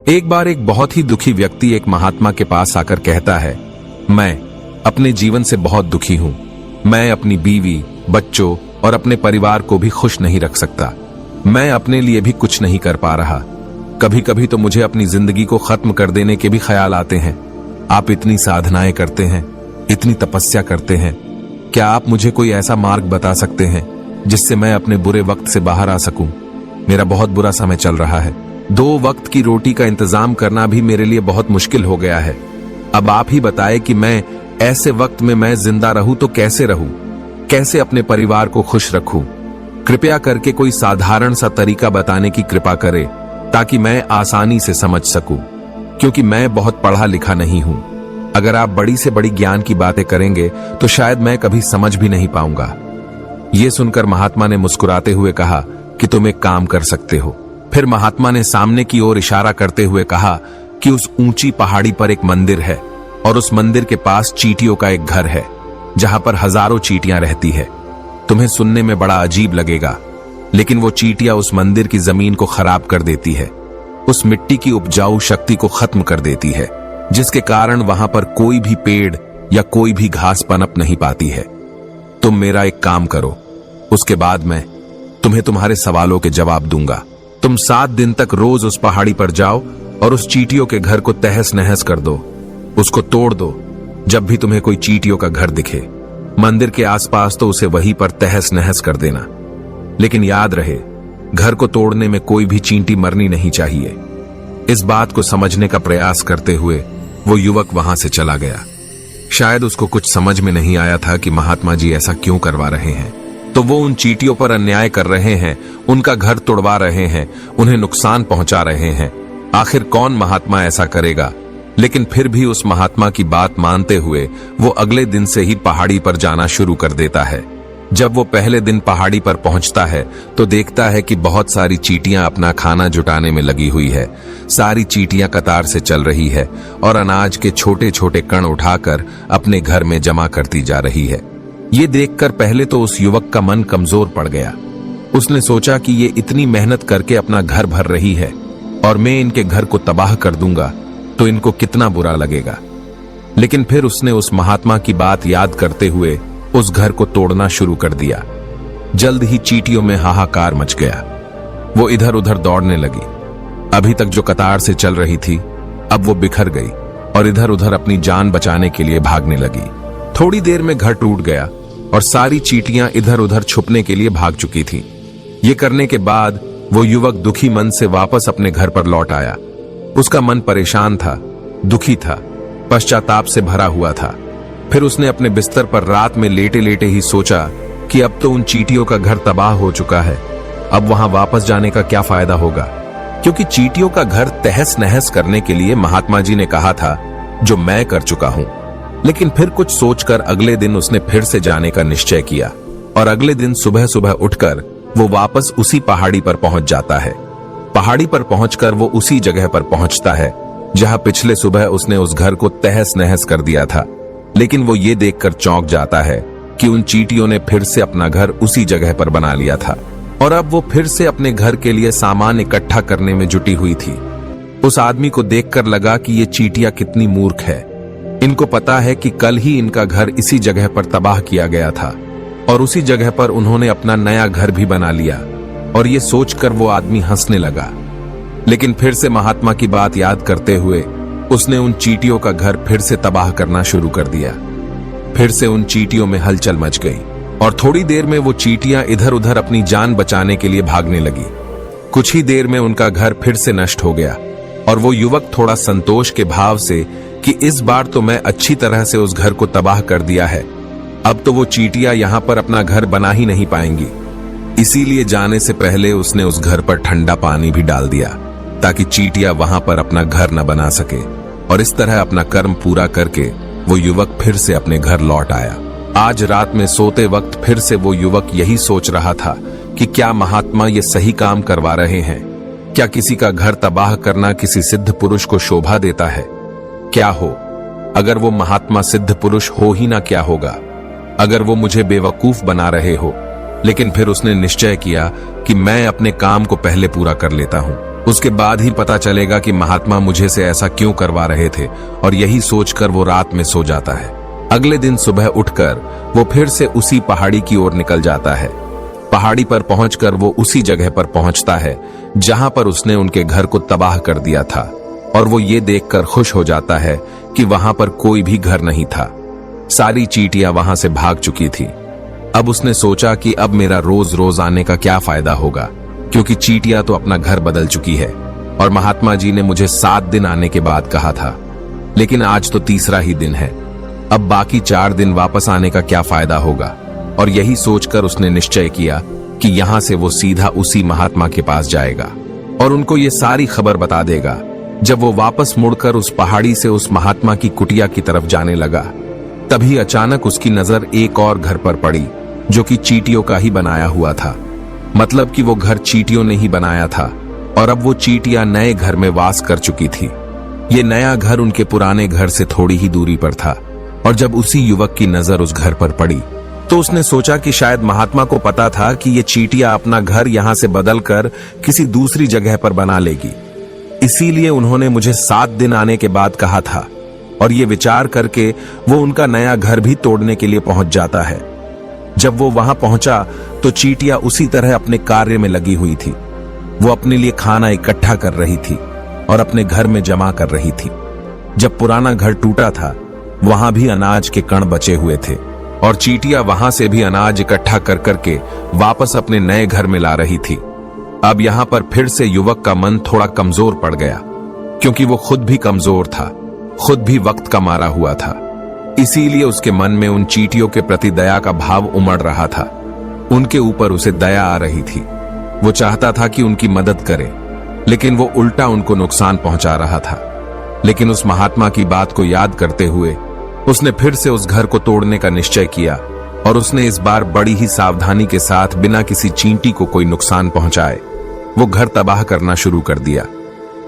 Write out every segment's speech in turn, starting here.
एक बार एक बहुत ही दुखी व्यक्ति एक महात्मा के पास आकर कहता है, मैं अपने जीवन से बहुत दुखी हूं। मैं अपनी बीवी, बच्चों और अपने परिवार को भी खुश नहीं रख सकता। मैं अपने लिए भी कुछ नहीं कर पा रहा। कभी कभी तो मुझे अपनी जिंदगी को खत्म कर देने के भी ख्याल आते हैं। आप इतनी साधनाएं करते हैं, इतनी तपस्या करते हैं, क्या आप मुझे कोई ऐसा मार्ग बता सकते हैं जिससे मैं अपने बुरे वक्त से बाहर आ सकूं? मेरा बहुत बुरा समय चल रहा है। 2 वक्त की रोटी का इंतजाम करना भी मेरे लिए बहुत मुश्किल हो गया है। अब आप ही बताएं कि मैं ऐसे वक्त में मैं जिंदा रहूं तो कैसे रहूं, कैसे अपने परिवार को खुश रखूं? कृपया करके कोई साधारण सा तरीका बताने की कृपा करें ताकि मैं आसानी से समझ सकूं, क्योंकि मैं बहुत पढ़ा लिखा नहीं हूं। अगर आप बड़ी से बड़ी ज्ञान की बातें करेंगे तो शायद मैं कभी समझ भी नहीं पाऊंगा। यह सुनकर महात्मा ने मुस्कुराते हुए कहा कि तुम एक काम कर सकते हो। फिर महात्मा ने सामने की ओर इशारा करते हुए कहा कि उस ऊंची पहाड़ी पर एक मंदिर है और उस मंदिर के पास चींटियों का एक घर है जहां पर हजारों चींटियां रहती है। तुम्हें सुनने में बड़ा अजीब लगेगा, लेकिन वो चींटियां उस मंदिर की जमीन को खराब कर देती है, उस मिट्टी की उपजाऊ शक्ति को खत्म कर देती है, जिसके कारण वहां पर कोई भी पेड़ या कोई भी घास पनप नहीं पाती है। तुम मेरा एक काम करो, उसके बाद मैं तुम्हें तुम्हारे सवालों के जवाब दूंगा। तुम 7 दिन तक रोज उस पहाड़ी पर जाओ और उस चींटियों के घर को तहस नहस कर दो, उसको तोड़ दो। जब भी तुम्हें कोई चींटियों का घर दिखे मंदिर के आसपास तो उसे वहीं पर तहस नहस कर देना, लेकिन याद रहे घर को तोड़ने में कोई भी चींटी मरनी नहीं चाहिए। इस बात को समझने का प्रयास करते हुए वो युवक वहां से चला गया। शायद उसको कुछ समझ में नहीं आया था कि महात्मा जी ऐसा क्यों करवा रहे हैं। तो वो उन चींटियों पर अन्याय कर रहे हैं, उनका घर तोड़वा रहे हैं, उन्हें नुकसान पहुंचा रहे हैं। आखिर कौन महात्मा ऐसा करेगा? लेकिन फिर भी उस महात्मा की बात मानते हुए वो अगले दिन से ही पहाड़ी पर जाना शुरू कर देता है। जब वो पहले दिन पहाड़ी पर पहुंचता है तो देखता है कि बहुत सारी चींटियां अपना खाना जुटाने में लगी हुई है। सारी चींटियां कतार से चल रही है और अनाज के छोटे छोटे कण उठाकर अपने घर में जमा करती जा रही है। ये देखकर पहले तो उस युवक का मन कमजोर पड़ गया। उसने सोचा कि ये इतनी मेहनत करके अपना घर भर रही है और मैं इनके घर को तबाह कर दूंगा तो इनको कितना बुरा लगेगा। लेकिन फिर उसने उस महात्मा की बात याद करते हुए उस घर को तोड़ना शुरू कर दिया। जल्द ही चींटियों में हाहाकार मच गया। वो इधर उधर दौड़ने लगी। अभी तक जो कतार से चल रही थी अब वो बिखर गई और इधर उधर अपनी जान बचाने के लिए भागने लगी। थोड़ी देर में घर टूट गया और सारी चींटियां इधर उधर छुपने के लिए भाग चुकी थीं। ये करने के बाद वो युवक दुखी मन से वापस अपने घर पर लौट आया। उसका मन परेशान था, दुखी था, पश्चाताप से भरा हुआ था। फिर उसने अपने बिस्तर पर रात में लेटे लेटे ही सोचा कि अब तो उन चींटियों का घर तबाह हो चुका है, अब वहां वापस जाने का क्या फायदा होगा, क्योंकि चींटियों का घर तहस नहस करने के लिए महात्मा जी ने कहा था, जो मैं कर चुका हूं। लेकिन फिर कुछ सोचकर अगले दिन उसने फिर से जाने का निश्चय किया और अगले दिन सुबह सुबह उठकर वो वापस उसी पहाड़ी पर पहुंच जाता है। पहाड़ी पर पहुंचकर वो उसी जगह पर पहुंचता है जहां पिछले सुबह उसने उस घर को तहस नहस कर दिया था। लेकिन वो ये देखकर चौंक जाता है कि उन चींटियों ने फिर से अपना घर उसी जगह पर बना लिया था और अब वो फिर से अपने घर के लिए सामान इकट्ठा करने में जुटी हुई थी। उस आदमी को देखकर लगा कि ये चींटियां कितनी मूर्ख है। इनको पता है कि कल ही इनका घर इसी जगह पर तबाह किया गया था और उसी जगह पर उन्होंने अपना नया घर भी बना लिया। और ये सोचकर वो आदमी हंसने लगा। लेकिन फिर से महात्मा की बात याद करते हुए उसने उन चींटियों का घर फिर से तबाह करना शुरू कर दिया। फिर से उन चींटियों में हलचल मच गई और थोड़ी देर में वो चींटियां इधर उधर अपनी जान बचाने के लिए भागने लगी। कुछ ही देर में उनका घर फिर से नष्ट हो गया और वो युवक थोड़ा संतोष के भाव से कि इस बार तो मैं अच्छी तरह से उस घर को तबाह कर दिया है, अब तो वो चींटियां यहां पर अपना घर बना ही नहीं पाएंगी। इसीलिए जाने से पहले उसने उस घर पर ठंडा पानी भी डाल दिया ताकि चींटियां वहां पर अपना घर न बना सके। और इस तरह अपना कर्म पूरा करके वो युवक फिर से अपने घर लौट आया। आज रात में सोते वक्त फिर से वो युवक यही सोच रहा था कि क्या महात्मा ये सही काम करवा रहे हैं? क्या किसी का घर तबाह करना किसी सिद्ध पुरुष को शोभा देता है? क्या हो अगर वो महात्मा सिद्ध पुरुष हो ही ना, क्या होगा अगर वो मुझे बेवकूफ बना रहे हो? लेकिन फिर उसने निश्चय किया कि मैं अपने काम को पहले पूरा कर लेता हूं। उसके बाद ही पता चलेगा कि महात्मा मुझे से ऐसा क्यों करवा रहे थे, और यही सोचकर वो रात में सो जाता है। अगले दिन सुबह उठकर वो फिर से उसी पहाड़ी की ओर निकल जाता है। पहाड़ी पर पहुंचकर वो उसी जगह पर पहुंचता है जहां पर उसने उनके घर को तबाह कर दिया था, और वो ये देखकर खुश हो जाता है कि वहां पर कोई भी घर नहीं था। सारी चींटियां वहां से भाग चुकी थी। अब उसने सोचा कि अब मेरा रोज रोज आने का क्या फायदा होगा, क्योंकि चींटियां तो अपना घर बदल चुकी है, और महात्मा जी ने मुझे 7 दिन आने के बाद कहा था, लेकिन आज तो तीसरा ही दिन है। अब बाकी 4 दिन वापस आने का क्या फायदा होगा। और यही सोचकर उसने निश्चय किया कि यहां से वो सीधा उसी महात्मा के पास जाएगा और उनको ये सारी खबर बता देगा। जब वो वापस मुड़कर उस पहाड़ी से उस महात्मा की कुटिया की तरफ जाने लगा, तभी अचानक उसकी नजर एक और घर पर पड़ी, जो कि चींटियों का ही बनाया हुआ था। मतलब कि वो घर चींटियों ने ही बनाया था, और अब वो चींटियां नए घर में वास कर चुकी थी। ये नया घर उनके पुराने घर से थोड़ी ही दूरी पर था, और जब उसी युवक की नजर उस घर पर पड़ी तो उसने सोचा कि शायद महात्मा को पता था कि ये चींटियां अपना घर यहां से बदलकर किसी दूसरी जगह पर बना लेगी, इसीलिए उन्होंने मुझे 7 दिन आने के बाद कहा था। और ये विचार करके वो उनका नया घर भी तोड़ने के लिए पहुंच जाता है। जब वो वहां पहुंचा तो चींटियां उसी तरह अपने कार्य में लगी हुई थी। वो अपने लिए खाना इकट्ठा कर रही थी और अपने घर में जमा कर रही थी। जब पुराना घर टूटा था, वहां भी अनाज के कण बचे हुए थे, और चींटियां वहां से भी अनाज इकट्ठा कर करके वापस अपने नए घर में ला रही थी। अब यहां पर फिर से युवक का मन थोड़ा कमजोर पड़ गया, क्योंकि वो खुद भी कमजोर था, खुद भी वक्त का मारा हुआ था। इसीलिए उसके मन में उन चींटियों के प्रति दया का भाव उमड़ रहा था। उनके ऊपर उसे दया आ रही थी। वो चाहता था कि उनकी मदद करे, लेकिन वो उल्टा उनको नुकसान पहुंचा रहा था। लेकिन उस महात्मा की बात को याद करते हुए उसने फिर से उस घर को तोड़ने का निश्चय किया, और उसने इस बार बड़ी ही सावधानी के साथ बिना किसी चींटी को कोई नुकसान पहुंचाए वो घर तबाह करना शुरू कर दिया।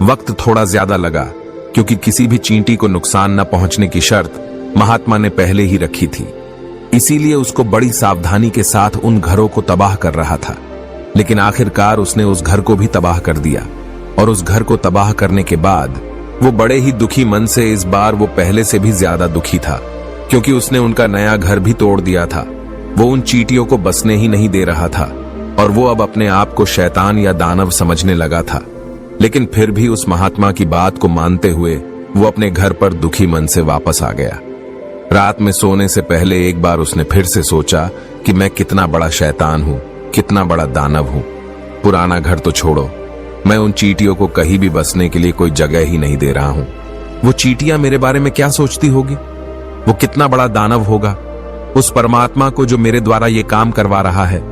वक्त थोड़ा ज्यादा लगा, क्योंकि किसी भी चींटी को नुकसान न पहुंचने की शर्त महात्मा ने पहले ही रखी थी। इसीलिए उसको बड़ी सावधानी के साथ उन घरों को तबाह कर रहा था। लेकिन आखिरकार उसने उस घर को भी तबाह कर दिया, और उस घर को तबाह करने के बाद वो बड़े ही दुखी मन से, इस बार वो पहले से भी ज्यादा दुखी था, क्योंकि उसने उनका नया घर भी तोड़ दिया था। वो उन चींटियों को बसने ही नहीं दे रहा था, और वो अब अपने आप को शैतान या दानव समझने लगा था। लेकिन फिर भी उस महात्मा की बात को मानते हुए वो अपने घर पर दुखी मन से वापस आ गया। रात में सोने से पहले एक बार उसने फिर से सोचा कि मैं कितना बड़ा शैतान हूं, कितना बड़ा दानव हूं। पुराना घर तो छोड़ो, मैं उन चींटियों को कहीं भी बसने के लिए कोई जगह ही नहीं दे रहा हूं। वो चींटियां मेरे बारे में क्या सोचती होगी? वो कितना बड़ा दानव होगा उस परमात्मा को जो मेरे द्वारा ये काम करवा रहा है।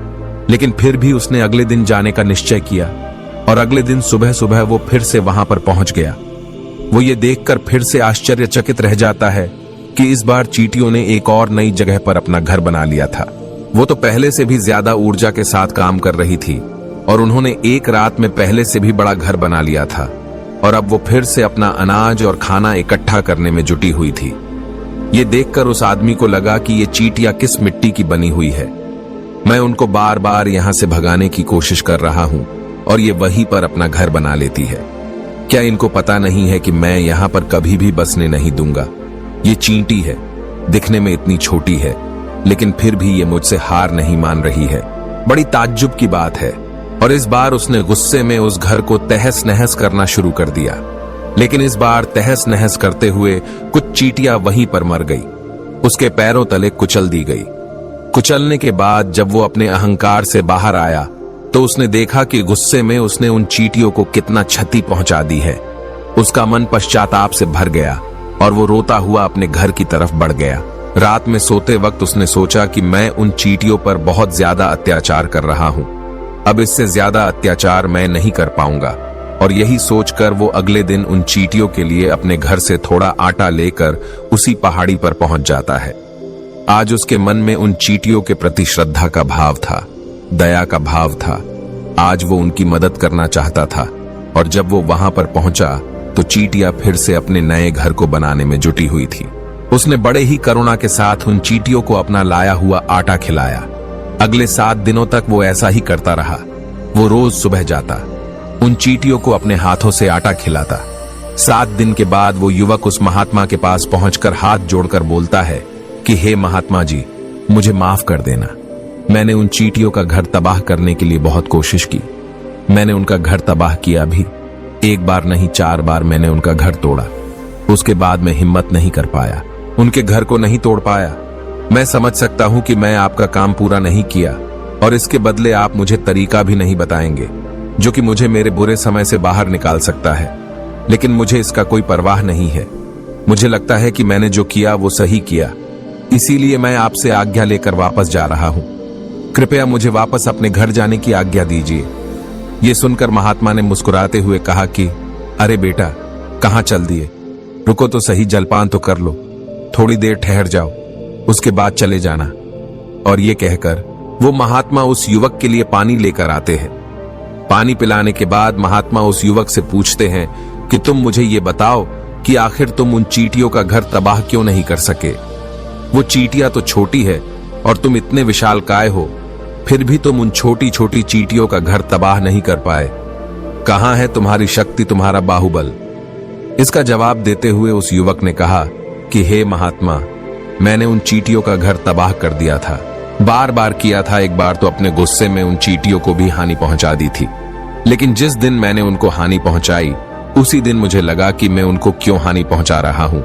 लेकिन फिर भी उसने अगले दिन जाने का निश्चय किया, और अगले दिन सुबह सुबह वो फिर से वहां पर पहुंच गया। वो ये देखकर फिर से आश्चर्यचकित रह जाता है कि इस बार चींटियों ने एक और नई जगह पर अपना घर बना लिया था। वो तो पहले से भी ज्यादा ऊर्जा के साथ काम कर रही थी, और उन्होंने एक रात में पहले से भी बड़ा घर बना लिया था, और अब वो फिर से अपना अनाज और खाना इकट्ठा करने में जुटी हुई थी। ये देखकर उस आदमी को लगा कि ये चींटियां किस मिट्टी की बनी हुई है। मैं उनको बार बार यहां से भगाने की कोशिश कर रहा हूं, और ये वहीं पर अपना घर बना लेती है। क्या इनको पता नहीं है कि मैं यहां पर कभी भी बसने नहीं दूंगा? ये चींटी है, दिखने में इतनी छोटी है, लेकिन फिर भी ये मुझसे हार नहीं मान रही है। बड़ी ताज्जुब की बात है। और इस बार उसने गुस्से में उस घर को तहस नहस करना शुरू कर दिया। लेकिन इस बार तहस नहस करते हुए कुछ चींटियां वहीं पर मर गई, उसके पैरों तले कुचल दी गई। कुचलने के बाद जब वो अपने अहंकार से बाहर आया तो उसने देखा कि गुस्से में उसने उन चींटियों को कितना क्षति पहुंचा दी है। उसका मन पश्चाताप से भर गया, और वो रोता हुआ अपने घर की तरफ बढ़ गया। रात में सोते वक्त उसने सोचा कि मैं उन चींटियों पर बहुत ज्यादा अत्याचार कर रहा हूं, अब इससे ज्यादा अत्याचार मैं नहीं कर पाऊंगा। और यही सोचकर वो अगले दिन उन चींटियों के लिए अपने घर से थोड़ा आटा लेकर उसी पहाड़ी पर पहुंच जाता है। आज उसके मन में उन चींटियों के प्रति श्रद्धा का भाव था, दया का भाव था। आज वो उनकी मदद करना चाहता था, और जब वो वहां पर पहुंचा तो चींटियां फिर से अपने नए घर को बनाने में जुटी हुई थी। उसने बड़े ही करुणा के साथ उन चींटियों को अपना लाया हुआ आटा खिलाया। अगले 7 दिनों तक वो ऐसा ही करता रहा। वो रोज सुबह जाता, उन चींटियों को अपने हाथों से आटा खिलाता। 7 दिन के बाद वो युवक उस महात्मा के पास पहुंचकर हाथ जोड़कर बोलता है कि हे महात्मा जी, मुझे माफ कर देना। मैंने उन चींटियों का घर तबाह करने के लिए बहुत कोशिश की। मैंने उनका घर तबाह किया भी। 1 बार नहीं 4 बार मैंने उनका घर तोड़ा। उसके बाद मैं हिम्मत नहीं कर पाया, उनके घर को नहीं तोड़ पाया। मैं समझ सकता हूं कि मैं आपका काम पूरा नहीं किया और इसके बदले आप मुझे तरीका भी नहीं बताएंगे जो कि मुझे मेरे बुरे समय से बाहर निकाल सकता है। लेकिन मुझे इसका कोई परवाह नहीं है। मुझे लगता है कि मैंने जो किया वो सही किया, इसीलिए मैं आपसे आज्ञा लेकर वापस जा रहा हूं। कृपया मुझे वापस अपने घर जाने की आज्ञा दीजिए। ये सुनकर महात्मा ने मुस्कुराते हुए कहा कि अरे बेटा, कहां चल दिए? रुको तो सही, जलपान तो कर लो, थोड़ी देर ठहर जाओ, उसके बाद चले जाना। और ये कहकर वो महात्मा उस युवक के लिए पानी लेकर आते हैं। पानी पिलाने के बाद महात्मा उस युवक से पूछते हैं कि तुम मुझे ये बताओ कि आखिर तुम उन चींटियों का घर तबाह क्यों नहीं कर सके? वो चींटियां तो छोटी है और तुम इतने विशालकाय हो, फिर भी तुम उन छोटी छोटी चींटियों का घर तबाह नहीं कर पाए। कहां है तुम्हारी शक्ति, तुम्हारा बाहुबल? इसका जवाब देते हुए उस युवक ने कहा कि हे महात्मा, मैंने उन चींटियों का घर तबाह कर दिया था, बार बार किया था। एक बार तो अपने गुस्से में उन चींटियों को भी हानि पहुंचा दी थी। लेकिन जिस दिन मैंने उनको हानि पहुंचाई, उसी दिन मुझे लगा कि मैं उनको क्यों हानि पहुंचा रहा हूं,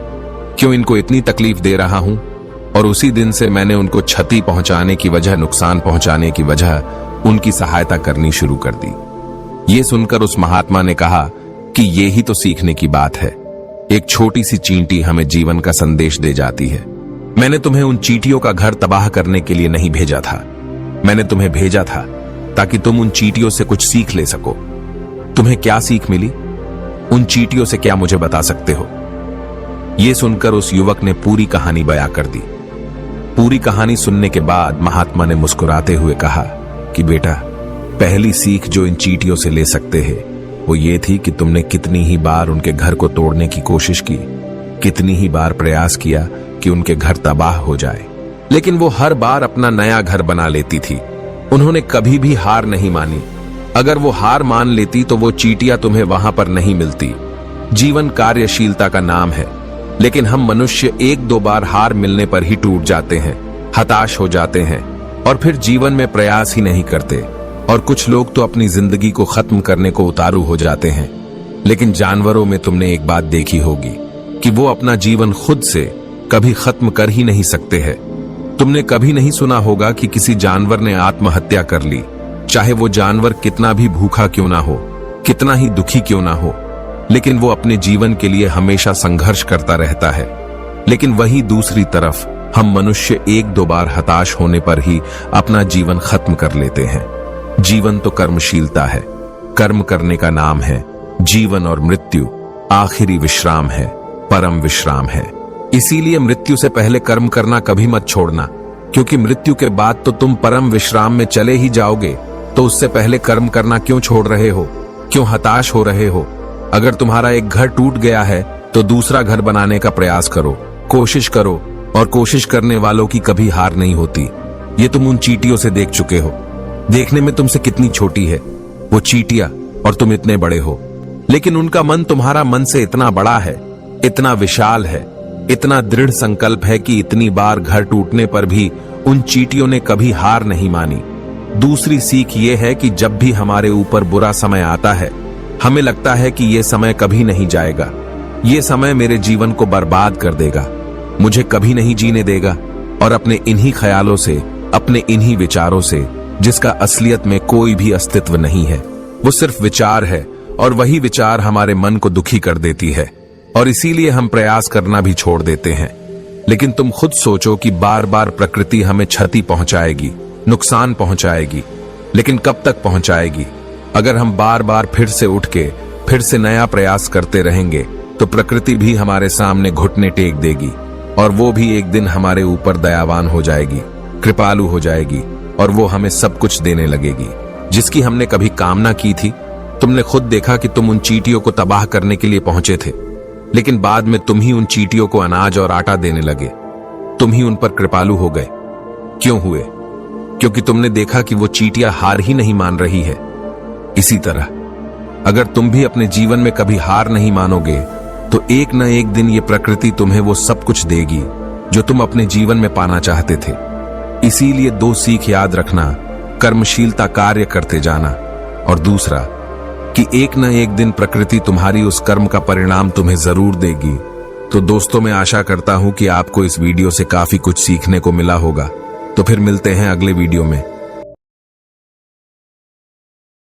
क्यों इनको इतनी तकलीफ दे रहा हूं। और उसी दिन से मैंने उनको क्षति पहुंचाने की वजह, नुकसान पहुंचाने की वजह उनकी सहायता करनी शुरू कर दी। ये सुनकर उस महात्मा ने कहा कि ये ही तो सीखने की बात है। एक छोटी सी चींटी हमें जीवन का संदेश दे जाती है। मैंने तुम्हें उन चींटियों का घर तबाह करने के लिए नहीं भेजा था। मैंने तुम्हें भेजा था ताकि तुम उन चींटियों से कुछ सीख ले सको। तुम्हें क्या सीख मिली? उन चींटियों से क्या मुझे बता सकते हो? यह सुनकर उस युवक ने पूरी कहानी बयां कर दी। पूरी कहानी सुनने के बाद महात्मा ने मुस्कुराते हुए कहा कि बेटा, पहली सीख जो इन चींटियों से ले सकते हैं वो ये थी कि तुमने कितनी ही बार उनके घर को तोड़ने की कोशिश की, कितनी ही बार प्रयास किया कि उनके घर तबाह हो जाए, लेकिन वो हर बार अपना नया घर बना लेती थी। उन्होंने कभी भी हार नहीं मानी। अगर वो हार मान लेती तो वो चींटियां तुम्हें वहां पर नहीं मिलती। जीवन कार्यशीलता का नाम है, लेकिन हम मनुष्य 1-2 बार हार मिलने पर ही टूट जाते हैं, हताश हो जाते हैं और फिर जीवन में प्रयास ही नहीं करते। और कुछ लोग तो अपनी जिंदगी को खत्म करने को उतारू हो जाते हैं। लेकिन जानवरों में तुमने एक बात देखी होगी कि वो अपना जीवन खुद से कभी खत्म कर ही नहीं सकते हैं। तुमने कभी नहीं सुना होगा कि किसी जानवर ने आत्महत्या कर ली, चाहे वो जानवर कितना भी भूखा क्यों ना हो, कितना ही दुखी क्यों ना हो, लेकिन वो अपने जीवन के लिए हमेशा संघर्ष करता रहता है। लेकिन वही दूसरी तरफ हम मनुष्य 1-2 बार हताश होने पर ही अपना जीवन खत्म कर लेते हैं। जीवन तो कर्मशीलता है, कर्म करने का नाम है। जीवन और मृत्यु आखिरी विश्राम है, परम विश्राम है। इसीलिए मृत्यु से पहले कर्म करना कभी मत छोड़ना, क्योंकि मृत्यु के बाद तो तुम परम विश्राम में चले ही जाओगे। तो उससे पहले कर्म करना क्यों छोड़ रहे हो? क्यों हताश हो रहे हो? अगर तुम्हारा एक घर टूट गया है तो दूसरा घर बनाने का प्रयास करो, कोशिश करो। और कोशिश करने वालों की कभी हार नहीं होती। ये तुम उन चींटियों से देख चुके हो। देखने में तुमसे कितनी छोटी है वो चींटियां और तुम इतने बड़े हो, लेकिन उनका मन तुम्हारा मन से इतना बड़ा है, इतना विशाल है, इतना दृढ़ संकल्प है कि इतनी बार घर टूटने पर भी उन चींटियों ने कभी हार नहीं मानी। दूसरी सीख ये है कि जब भी हमारे ऊपर बुरा समय आता है, हमें लगता है कि ये समय कभी नहीं जाएगा, ये समय मेरे जीवन को बर्बाद कर देगा, मुझे कभी नहीं जीने देगा। और अपने इन्हीं ख्यालों से, अपने इन्हीं विचारों से, जिसका असलियत में कोई भी अस्तित्व नहीं है, वो सिर्फ विचार है, और वही विचार हमारे मन को दुखी कर देती है और इसीलिए हम प्रयास करना भी छोड़ देते हैं। लेकिन तुम खुद सोचो कि बार बार प्रकृति हमें क्षति पहुंचाएगी, नुकसान पहुंचाएगी, लेकिन कब तक पहुंचाएगी? अगर हम बार बार फिर से उठ के फिर से नया प्रयास करते रहेंगे तो प्रकृति भी हमारे सामने घुटने टेक देगी और वो भी एक दिन हमारे ऊपर दयावान हो जाएगी, कृपालु हो जाएगी और वो हमें सब कुछ देने लगेगी जिसकी हमने कभी कामना की थी। तुमने खुद देखा कि तुम उन चींटियों को तबाह करने के लिए पहुंचे थे, लेकिन बाद में तुम ही उन चींटियों को अनाज और आटा देने लगे। तुम ही उन पर कृपालु हो गए। क्यों हुए? क्योंकि तुमने देखा कि वो चींटियां हार ही नहीं मान रही है। इसी तरह अगर तुम भी अपने जीवन में कभी हार नहीं मानोगे तो एक न एक दिन ये प्रकृति तुम्हें वो सब कुछ देगी जो तुम अपने जीवन में पाना चाहते थे। इसीलिए 2 सीख याद रखना, कर्मशीलता कार्य करते जाना, और दूसरा कि एक न एक दिन प्रकृति तुम्हारी उस कर्म का परिणाम तुम्हें जरूर देगी। तो दोस्तों, मैं आशा करता हूं कि आपको इस वीडियो से काफी कुछ सीखने को मिला होगा। तो फिर मिलते हैं अगले वीडियो में।